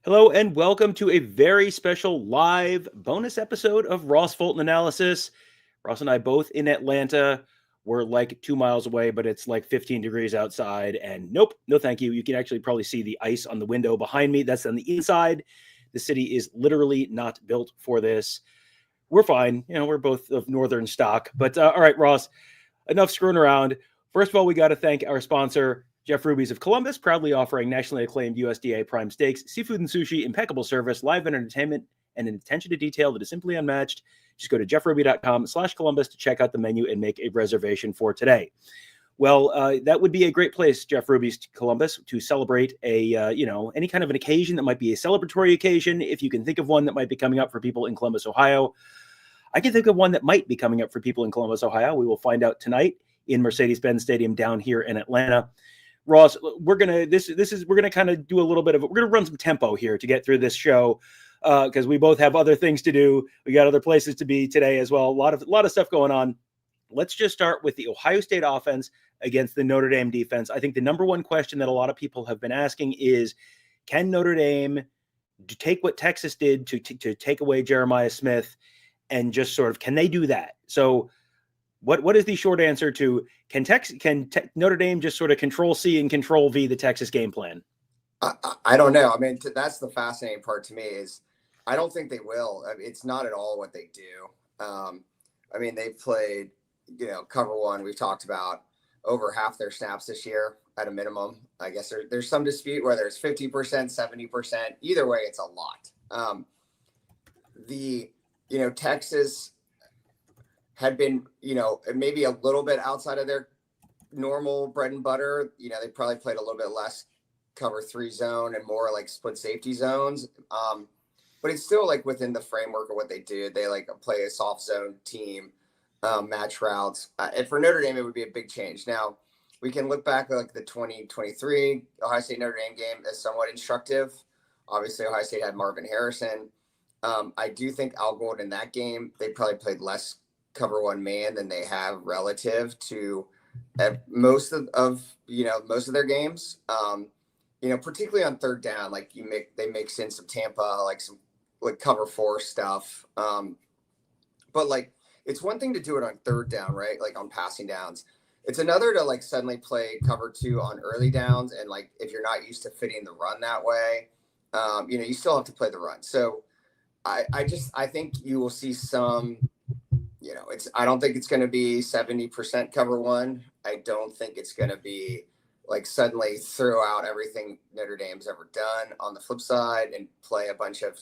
Hello and welcome to a very special live bonus episode of Ross Fulton Analysis. Ross and I both in Atlanta. We're like 2 miles away, but it's like 15 degrees outside. And nope, no thank you. You can actually probably see the ice on the window behind me. That's on the inside. The city is literally not built for this. We're fine. We're both of northern stock. But all right, Ross, enough screwing around. First of all, we got to thank our sponsor, Jeff Ruby's of Columbus, proudly offering nationally acclaimed USDA prime steaks, seafood and sushi, impeccable service, live entertainment, and an attention to detail that is simply unmatched. Just go to jeffruby.com/Columbus to check out the menu and make a reservation for today. Well, that would be a great place, Jeff Ruby's Columbus, to celebrate any kind of an occasion that might be a celebratory occasion. If you can think of one that might be coming up for people in Columbus, Ohio, I can think of one that might be coming up for people in Columbus, Ohio. We will find out tonight in Mercedes-Benz Stadium down here in Atlanta. Ross, we're gonna kind of do a little bit of we're gonna run some tempo here to get through this show because we both have other things to do. We got other places to be today as well. A lot of stuff going on. Let's just start with the Ohio State offense against the Notre Dame defense. I think the number one question that a lot of people have been asking is, can Notre Dame take what Texas did to take away Jeremiah Smith and just sort of can they do that? So what is the short answer to can Notre Dame just sort of control C and control V the Texas game plan? I don't know. I mean, that's the fascinating part to me is I don't think they will. I mean, it's not at all what they do. I mean, they've played, cover one. We've talked about over half their snaps this year at a minimum. I guess there's some dispute whether it's 50%, 70%. Either way, it's a lot. Texas had been, maybe a little bit outside of their normal bread and butter. They probably played a little bit less cover 3 zone and more like split safety zones. But it's still like within the framework of what they do. They like play a soft zone team, match routes. And for Notre Dame, it would be a big change. Now, we can look back at like the 2023 Ohio State Notre Dame game as somewhat instructive. Obviously, Ohio State had Marvin Harrison. I do think Al Gold in that game, they probably played less cover 1 man than they have relative to most of their games. Particularly on third down, like they mix in some Tampa, like some like cover 4 stuff. But like it's one thing to do it on third down, right? Like on passing downs. It's another to like suddenly play cover 2 on early downs. And like if you're not used to fitting the run that way, you still have to play the run. So I think you will see some. I don't think it's going to be 70% cover 1. I don't think it's going to be like suddenly throw out everything Notre Dame's ever done on the flip side and play a bunch of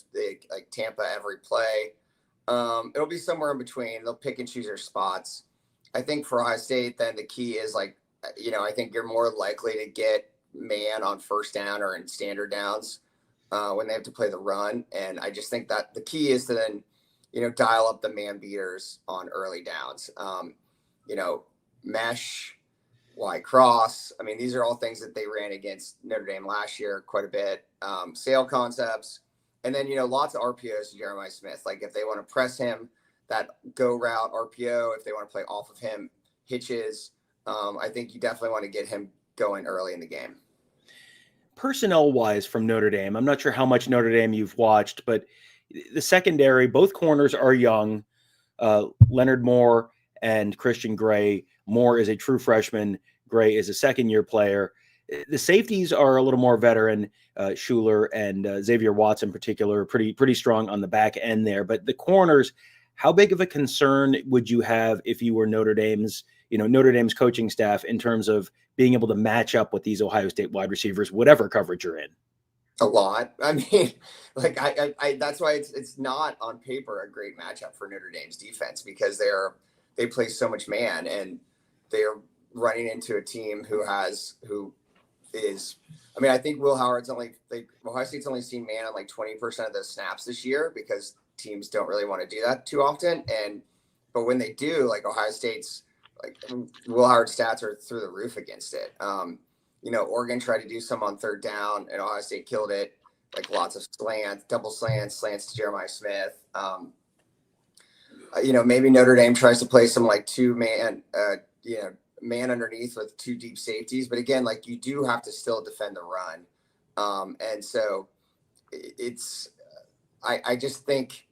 like Tampa every play. It'll be somewhere in between. They'll pick and choose their spots. I think for Ohio State, then the key is like, I think you're more likely to get man on first down or in standard downs when they have to play the run. And I just think that the key is to then, dial up the man beaters on early downs. Mesh, Y cross. I mean, these are all things that they ran against Notre Dame last year quite a bit. Sail concepts. And then, lots of RPOs to Jeremiah Smith. Like if they want to press him, that go route RPO, if they want to play off of him, hitches. I think you definitely want to get him going early in the game. Personnel-wise from Notre Dame, I'm not sure how much Notre Dame you've watched, but the secondary, both corners are young. Leonard Moore and Christian Gray. Moore is a true freshman. Gray is a second-year player. The safeties are a little more veteran. Schuler and Xavier Watts in particular, pretty strong on the back end there. But the corners, how big of a concern would you have if you were Notre Dame's coaching staff in terms of being able to match up with these Ohio State wide receivers, whatever coverage you're in? A lot. I mean, like I that's why it's not on paper a great matchup for Notre Dame's defense because they play so much man and they're running into a team who is. I mean, I think Ohio State's only seen man on like 20% of the snaps this year because teams don't really want to do that too often. But when they do, like Ohio State's like Will Howard's stats are through the roof against it. Oregon tried to do some on third down and Ohio State killed it. Like lots of slants, double slants to Jeremiah Smith. Maybe Notre Dame tries to play some like 2-man, man underneath with 2 deep safeties. But again, like you do have to still defend the run. And so it's I just think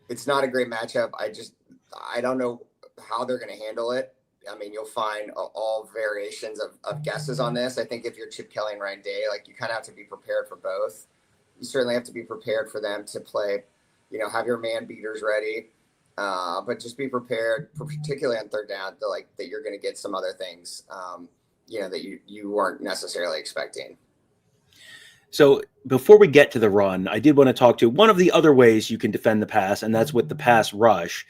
it's not a great matchup. I don't know how they're going to handle it. I mean, you'll find all variations of guesses on this. I think if you're Chip Kelly and Ryan Day, like, you kind of have to be prepared for both. You certainly have to be prepared for them to play, have your man beaters ready, but just be prepared, particularly on third down, that you're going to get some other things, that you weren't necessarily expecting. So before we get to the run, I did want to talk to one of the other ways you can defend the pass, and that's with the pass rush.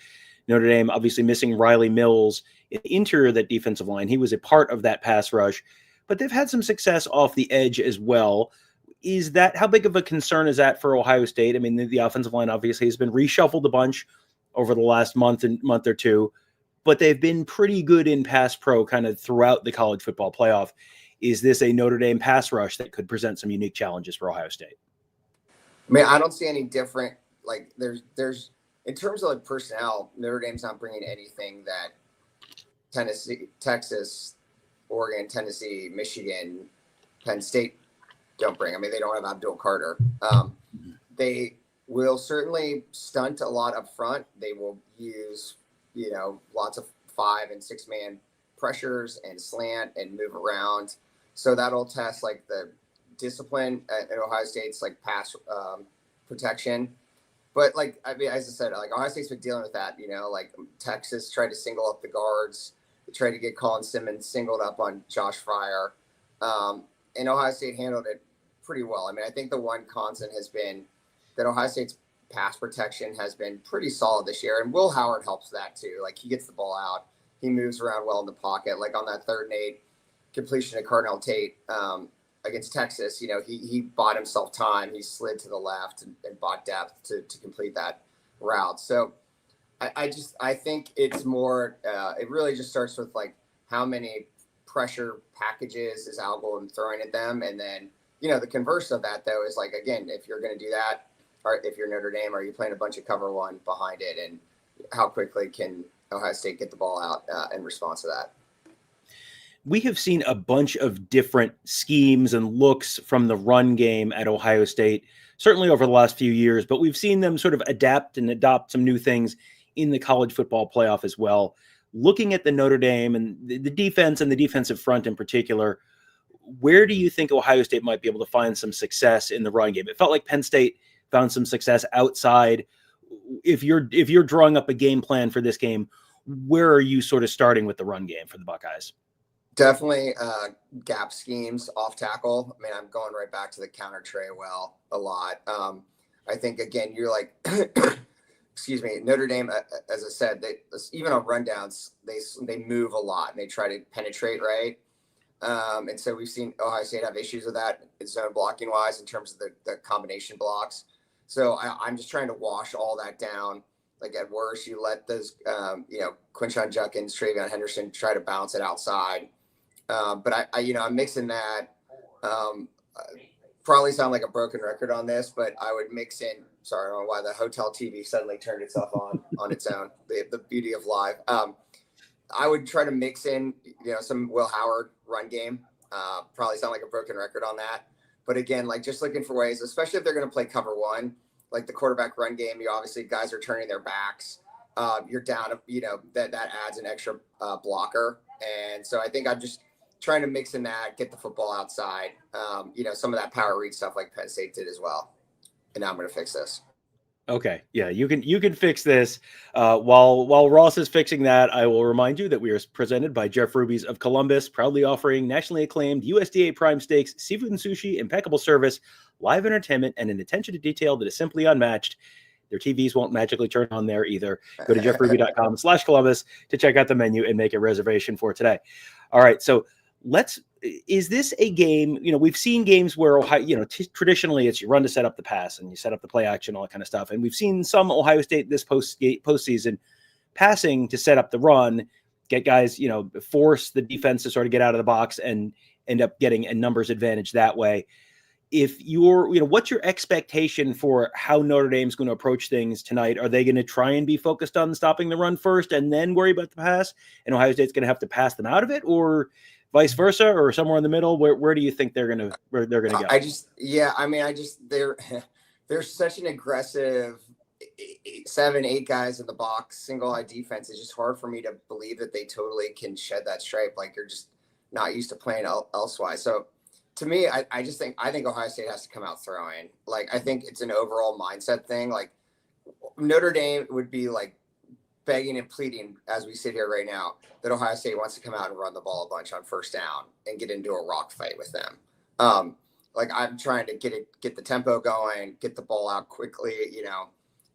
Notre Dame obviously missing Riley Mills in the interior of that defensive line. He was a part of that pass rush, but they've had some success off the edge as well. How big of a concern is that for Ohio State? I mean, the offensive line obviously has been reshuffled a bunch over the last month or two, but they've been pretty good in pass pro kind of throughout the college football playoff. Is this a Notre Dame pass rush that could present some unique challenges for Ohio State? I mean, I don't see any different. Like, there's in terms of like personnel, Notre Dame's not bringing anything that Tennessee, Texas, Oregon, Tennessee, Michigan, Penn State don't bring. I mean, they don't have Abdul Carter. They will certainly stunt a lot up front. They will use, lots of 5 and 6 man pressures and slant and move around. So that'll test like the discipline at Ohio State's like pass protection. But like, I mean, as I said, like, Ohio State's been dealing with that, like Texas tried to single up the guards. They tried to get Colin Simmons singled up on Josh Fryer. And Ohio State handled it pretty well. I mean, I think the one constant has been that Ohio State's pass protection has been pretty solid this year. And Will Howard helps that too. Like, he gets the ball out. He moves around well in the pocket. Like on that 3rd and 8 completion of Cardinal Tate against Texas, he bought himself time. He slid to the left and bought depth to complete that route. So I think it's more, it really just starts with like how many pressure packages is Algol throwing at them. And then, the converse of that though is like, again, if you're going to do that, or if you're Notre Dame, are you playing a bunch of cover one behind it? And how quickly can Ohio State get the ball out in response to that? We have seen a bunch of different schemes and looks from the run game at Ohio State, certainly over the last few years, but we've seen them sort of adapt and adopt some new things in the college football playoff as well. Looking at the Notre Dame and the defense and the defensive front in particular, where do you think Ohio State might be able to find some success in the run game? It felt like Penn State found some success outside. If you're drawing up a game plan for this game, where are you sort of starting with the run game for the Buckeyes? Definitely gap schemes off tackle. I mean, I'm going right back to the counter tray a lot. I think, again, you're like, excuse me, Notre Dame, as I said, even on rundowns, they move a lot and they try to penetrate, right? And so we've seen Ohio State have issues with that zone blocking wise in terms of the combination blocks. So I'm just trying to wash all that down. Like, at worst, you let those, Quinshon Judkins, Travion Henderson try to bounce it outside. But I'm mixing that. Probably sound like a broken record on this, but I would mix in. Sorry, I don't know why the hotel TV suddenly turned itself on its own. The beauty of live. I would try to mix in, some Will Howard run game. Probably sound like a broken record on that. But again, like, just looking for ways, especially if they're going to play cover one, like the quarterback run game, obviously guys are turning their backs. You're down, that adds an extra blocker. And so I think I'm just trying to mix in that, get the football outside, some of that power read stuff like Penn State did as well. And now I'm going to fix this. Okay. Yeah, you can fix this. While Ross is fixing that, I will remind you that we are presented by Jeff Ruby's of Columbus, proudly offering nationally acclaimed USDA prime steaks, seafood and sushi, impeccable service, live entertainment, and an attention to detail that is simply unmatched. Their TVs won't magically turn on there either. Go to jeffruby.com/Columbus to check out the menu and make a reservation for today. All right. So is this a game, we've seen games where Ohio, traditionally it's you run to set up the pass and you set up the play action, all that kind of stuff. And we've seen some Ohio State this postseason passing to set up the run, get guys, force the defense to sort of get out of the box and end up getting a numbers advantage that way. If what's your expectation for how Notre Dame's going to approach things tonight? Are they going to try and be focused on stopping the run first and then worry about the pass, and Ohio State's going to have to pass them out of it, or vice versa, or somewhere in the middle? Where do you think they're going to go? there's such an aggressive 7-8 guys in the box, single eye defense. It's just hard for me to believe that they totally can shed that stripe. Like you're just not used to playing elsewise. So to me, I think Ohio State has to come out throwing. Like, I think it's an overall mindset thing. Like Notre Dame would be like begging and pleading as we sit here right now that Ohio State wants to come out and run the ball a bunch on first down and get into a rock fight with them. Like I'm trying to get the tempo going, get the ball out quickly.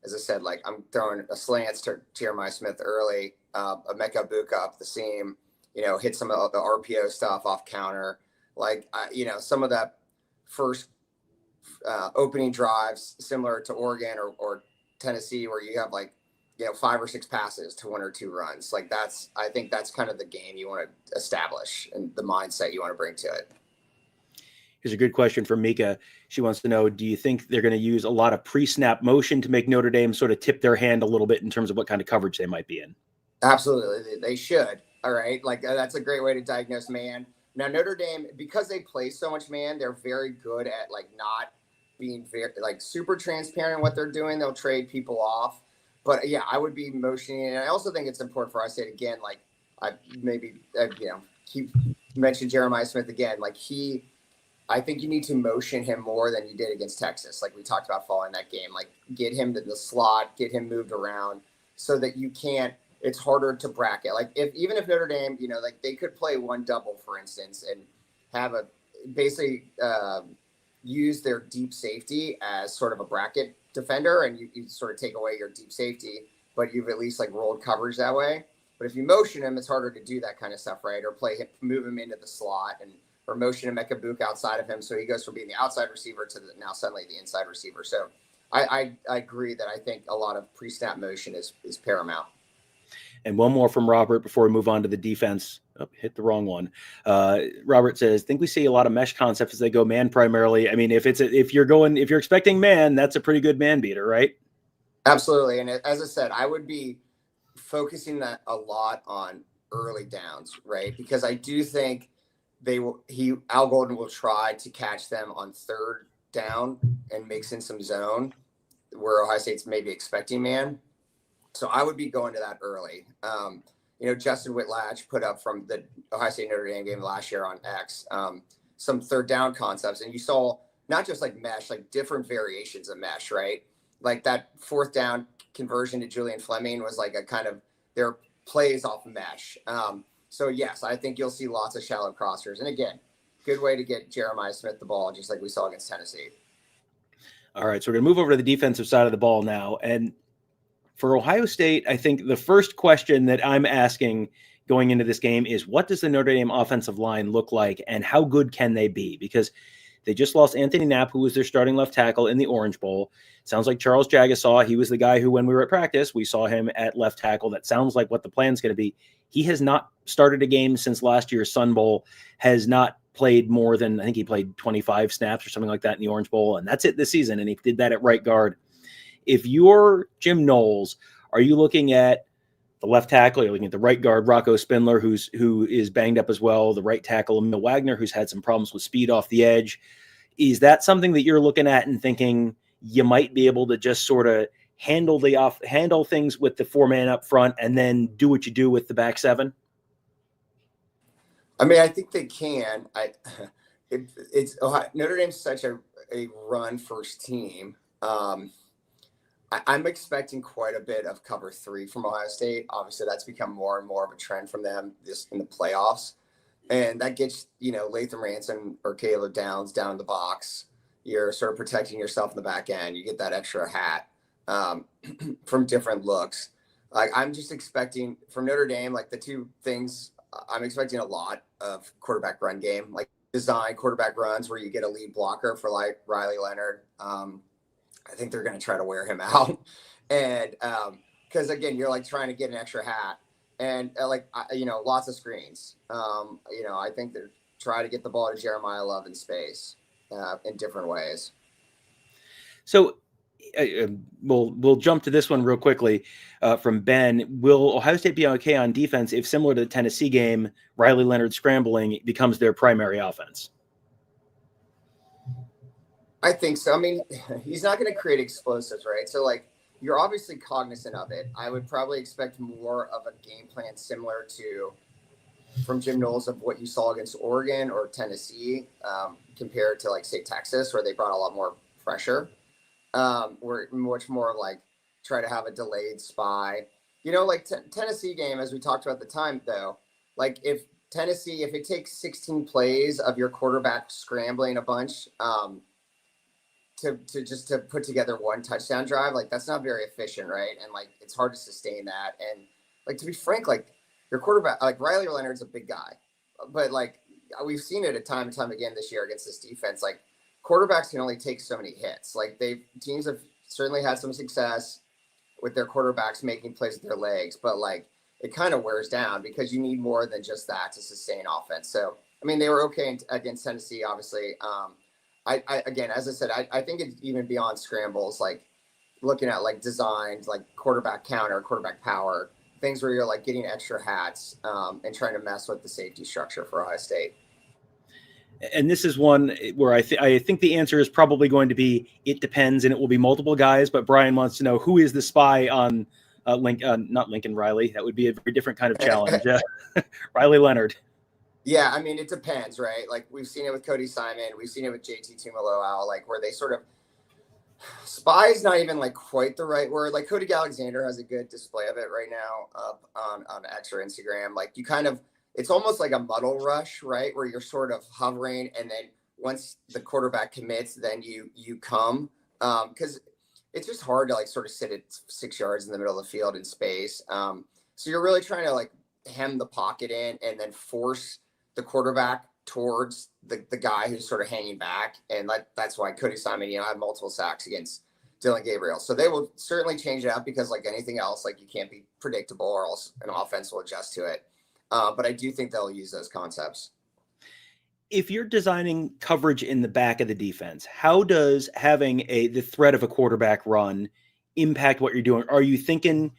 As I said, like I'm throwing a slants to Jeremiah Smith early, a Mecca Buka up the seam, hit some of the RPO stuff off counter. Like, some of that first opening drives similar to Oregon or Tennessee, where you have like, 5 or 6 passes to 1 or 2 runs. Like I think that's kind of the game you want to establish and the mindset you want to bring to it. Here's a good question from Mika. She wants to know, do you think they're going to use a lot of pre-snap motion to make Notre Dame sort of tip their hand a little bit in terms of what kind of coverage they might be in? Absolutely. They should. All right. Like that's a great way to diagnose man. Now, Notre Dame, because they play so much man, they're very good at like not being very like super transparent in what they're doing. They'll trade people off. But yeah, I would be motioning. And I also think it's important for us to, again, like I keep mention Jeremiah Smith again. Like I think you need to motion him more than you did against Texas. Like we talked about following that game, like get him to the slot, get him moved around so that it's harder to bracket. Like even if Notre Dame, like they could play one double, for instance, and have basically use their deep safety as sort of a bracket defender, and you sort of take away your deep safety, but you've at least like rolled coverage that way. But if you motion him, it's harder to do that kind of stuff, right? Or move him into the slot or motion him Mecca Buka outside of him, so he goes from being the outside receiver to now suddenly the inside receiver. So I agree that I think a lot of pre-snap motion is paramount. And one more from Robert before we move on to the defense. Oh, hit the wrong one. Robert says, think we see a lot of mesh concepts as they go man primarily. I mean, if you're expecting man, that's a pretty good man beater, right? Absolutely. And as I said, I would be focusing that a lot on early downs, right? Because I do think Al Golden will try to catch them on third down and mix in some zone where Ohio State's maybe expecting man. So I would be going to that early. Justin Whitlatch put up from the Ohio State Notre Dame game last year on X some third down concepts, and you saw not just like mesh, like different variations of mesh, right? Like that fourth down conversion to Julian Fleming was like a kind of their plays off mesh. So yes, I think you'll see lots of shallow crossers, and again, good way to get Jeremiah Smith the ball, just like we saw against Tennessee. All right, so we're gonna move over to the defensive side of the ball now, and for Ohio State, I think the first question that I'm asking going into this game is, what does the Notre Dame offensive line look like and how good can they be? Because they just lost Anthony Knapp, who was their starting left tackle in the Orange Bowl. Sounds like Charles Jagasaw, he was the guy who, when we were at practice, we saw him at left tackle. That sounds like what the plan's going to be. He has not started a game since last year's Sun Bowl, has not played more than, I think he played 25 snaps or something like that in the Orange Bowl, and that's it this season, and he did that at right guard. If you're Jim Knowles, are you looking at the left tackle? You're looking at the right guard, Rocco Spindler, who is banged up as well. The right tackle, Emil Wagner, who's had some problems with speed off the edge. Is that something that you're looking at and thinking you might be able to just sort of handle things with the 4-man up front and then do what you do with the back 7? I mean, I think they can. Notre Dame's such a run first team. I'm expecting quite a bit of cover 3 from Ohio State. Obviously, that's become more and more of a trend from them this in the playoffs. And that gets, Latham Ransom or Caleb Downs down in the box. You're sort of protecting yourself in the back end. You get that extra hat from different looks. Like I'm just expecting from Notre Dame, like the two things I'm expecting a lot of quarterback run game, like design quarterback runs where you get a lead blocker for like Riley Leonard. I think they're going to try to wear him out. And because, again, you're like trying to get an extra hat and lots of screens. I think they're trying to get the ball to Jeremiah Love in space in different ways. So we'll jump to this one real quickly from Ben. Will Ohio State be okay on defense if, similar to the Tennessee game, Riley Leonard scrambling becomes their primary offense? I think so. I mean, he's not going to create explosives, right? So like you're obviously cognizant of it. I would probably expect more of a game plan similar to from Jim Knowles of what you saw against Oregon or Tennessee, compared to like say Texas, where they brought a lot more pressure. We're much more like try to have a delayed spy. Like Tennessee game, as we talked about at the time, though, like if Tennessee, if it takes 16 plays of your quarterback scrambling a bunch, to just to put together one touchdown drive, like that's not very efficient, right? And like it's hard to sustain that. And like to be frank, like your quarterback, like Riley Leonard's a big guy, but like we've seen it time and time again this year against this defense. Like quarterbacks can only take so many hits. Like teams have certainly had some success with their quarterbacks making plays with their legs, but like it kind of wears down because you need more than just that to sustain offense. So I mean, they were okay against Tennessee, obviously. I again, as I said, I think it's even beyond scrambles, like looking at like designs, like quarterback counter, quarterback power, things where you're like getting extra hats, and trying to mess with the safety structure for Ohio State. And this is one where I think the answer is probably going to be it depends, and it will be multiple guys. But Brian wants to know who is the spy on not Lincoln Riley. That would be a very different kind of challenge. Riley Leonard. Yeah, I mean, it depends, right? Like we've seen it with Cody Simon, we've seen it with JT Tumaloau, like where they sort of spy is not even like quite the right word. Like Cody Alexander has a good display of it right now up on X or Instagram. Like you kind of, it's almost like a muddle rush, right? Where you're sort of hovering, and then once the quarterback commits, then you come, because it's just hard to like sort of sit at 6 yards in the middle of the field in space. So you're really trying to like hem the pocket in and then force the quarterback towards the guy who's sort of hanging back. And that's why Cody Simon, had multiple sacks against Dylan Gabriel. So they will certainly change it up because like anything else, like you can't be predictable or else an offense will adjust to it. But I do think they'll use those concepts. If you're designing coverage in the back of the defense, how does having the threat of a quarterback run impact what you're doing? Are you thinking,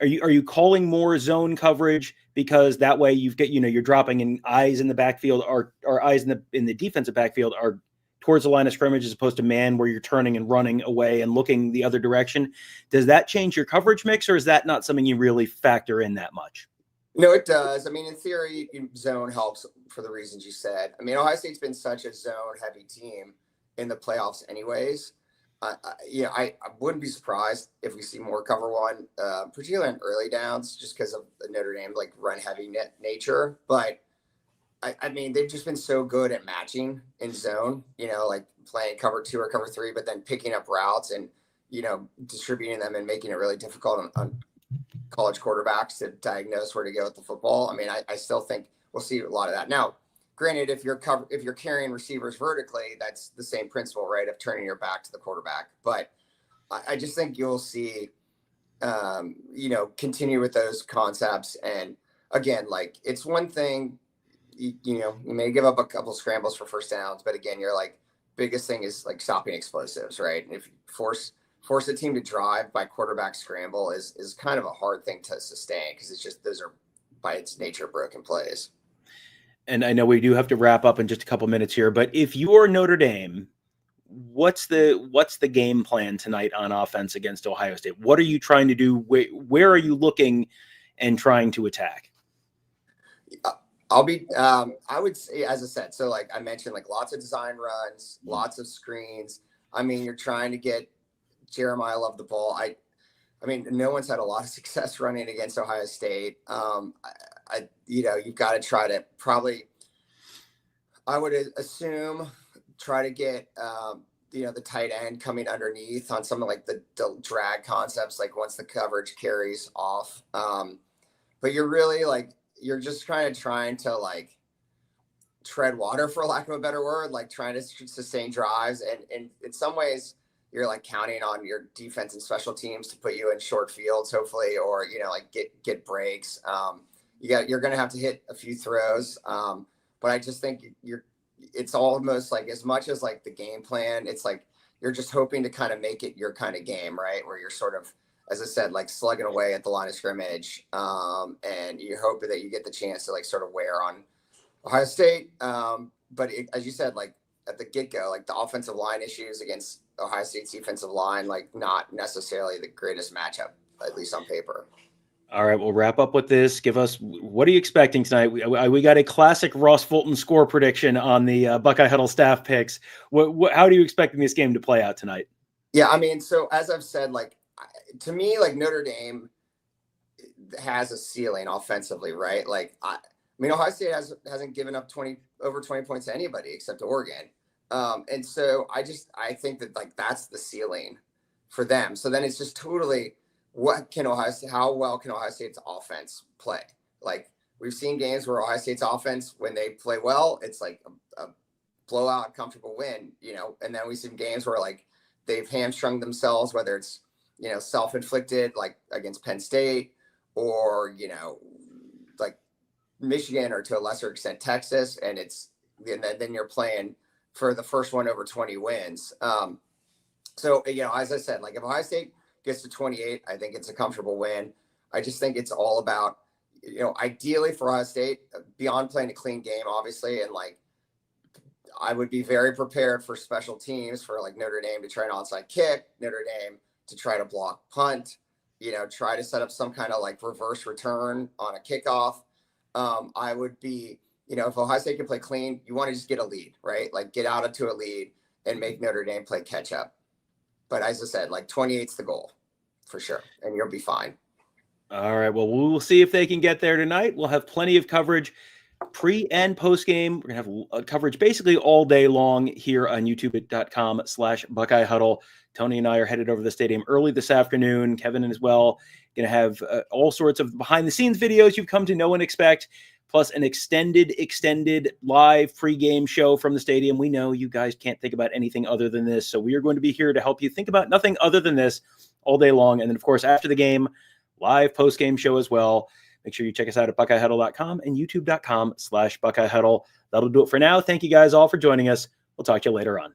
are you calling more zone coverage because that way you're dropping in eyes in the backfield or eyes in the defensive backfield are towards the line of scrimmage as opposed to man where you're turning and running away and looking the other direction? Does that change your coverage mix, or is that not something you really factor in that much? No, it does. I mean, in theory, zone helps for the reasons you said. I mean, Ohio State's been such a zone-heavy team in the playoffs anyways. I wouldn't be surprised if we see more cover one, particularly in early downs, just because of the Notre Dame, like, run-heavy nature. But, I mean, they've just been so good at matching in zone, like playing cover 2 or cover 3, but then picking up routes and, distributing them and making it really difficult on college quarterbacks to diagnose where to go with the football. I mean, I still think we'll see a lot of that. Now, granted, if you're carrying receivers vertically, that's the same principle, right, of turning your back to the quarterback. But I just think you'll see, continue with those concepts. And again, like it's one thing, you may give up a couple scrambles for first downs, but again, you're like biggest thing is like stopping explosives, right? And if you force a team to drive by quarterback scramble is kind of a hard thing to sustain because it's just those are by its nature broken plays. And I know we do have to wrap up in just a couple minutes here, but if you're Notre Dame, what's the game plan tonight on offense against Ohio State? What are you trying to do? Where are you looking and trying to attack? I would say, as I said, so like I mentioned, like lots of design runs, lots of screens. I mean, you're trying to get Jeremiah Love the ball. I mean, no one's had a lot of success running against Ohio State. You've got to try to probably, I would assume, try to get, the tight end coming underneath on something like the drag concepts, like once the coverage carries off. But you're really like, you're just trying to like tread water, for lack of a better word, like trying to sustain drives. And in some ways, you're like counting on your defense and special teams to put you in short fields, hopefully, or, like get breaks. You're going to have to hit a few throws. But I just think it's almost like as much as like the game plan, it's like, you're just hoping to kind of make it your kind of game, right? Where you're sort of, as I said, like slugging away at the line of scrimmage. And you're hoping that you get the chance to like sort of wear on Ohio State. But as you said, like at the get-go, like the offensive line issues against Ohio State's defensive line, like not necessarily the greatest matchup, at least on paper. All right, we'll wrap up with this. Give us, what are you expecting tonight? We got a classic Ross Fulton score prediction on the Buckeye Huddle staff picks. How do you expect this game to play out tonight? Yeah, I mean, so as I've said, like to me, like Notre Dame has a ceiling offensively, right? Like I mean, Ohio State hasn't given up over 20 points to anybody except Oregon. And so I think that like that's the ceiling for them. So then it's just totally how well can Ohio State's offense play? Like we've seen games where Ohio State's offense, when they play well, it's like a blowout, comfortable win, you know, and then we see games where like they've hamstrung themselves, whether it's, you know, self-inflicted, like against Penn State or, you know, like Michigan or to a lesser extent, Texas. And then you're playing for the first one over 20 wins. So, you know, as I said, like if Ohio State gets to 28, I think it's a comfortable win. I just think it's all about, you know, ideally for Ohio State, beyond playing a clean game, obviously, and like I would be very prepared for special teams for like Notre Dame to try an onside kick, Notre Dame to try to block punt, you know, try to set up some kind of like reverse return on a kickoff. I would be, you know, if Ohio State can play clean, you want to just get a lead, right? Like get out into a lead and make Notre Dame play catch up. But as I said, like 28's the goal for sure, and you'll be fine. All right. Well, we'll see if they can get there tonight. We'll have plenty of coverage pre and post game. We're going to have coverage basically all day long here on youtube.com/Buckeye Huddle. Tony and I are headed over to the stadium early this afternoon. Kevin as well. Going to have all sorts of behind the scenes videos you've come to know and expect, plus an extended live pregame show from the stadium. We know you guys can't think about anything other than this, so we are going to be here to help you think about nothing other than this all day long. And then, of course, after the game, live post-game show as well. Make sure you check us out at BuckeyeHuddle.com and YouTube.com/Buckeye Huddle. That'll do it for now. Thank you guys all for joining us. We'll talk to you later on.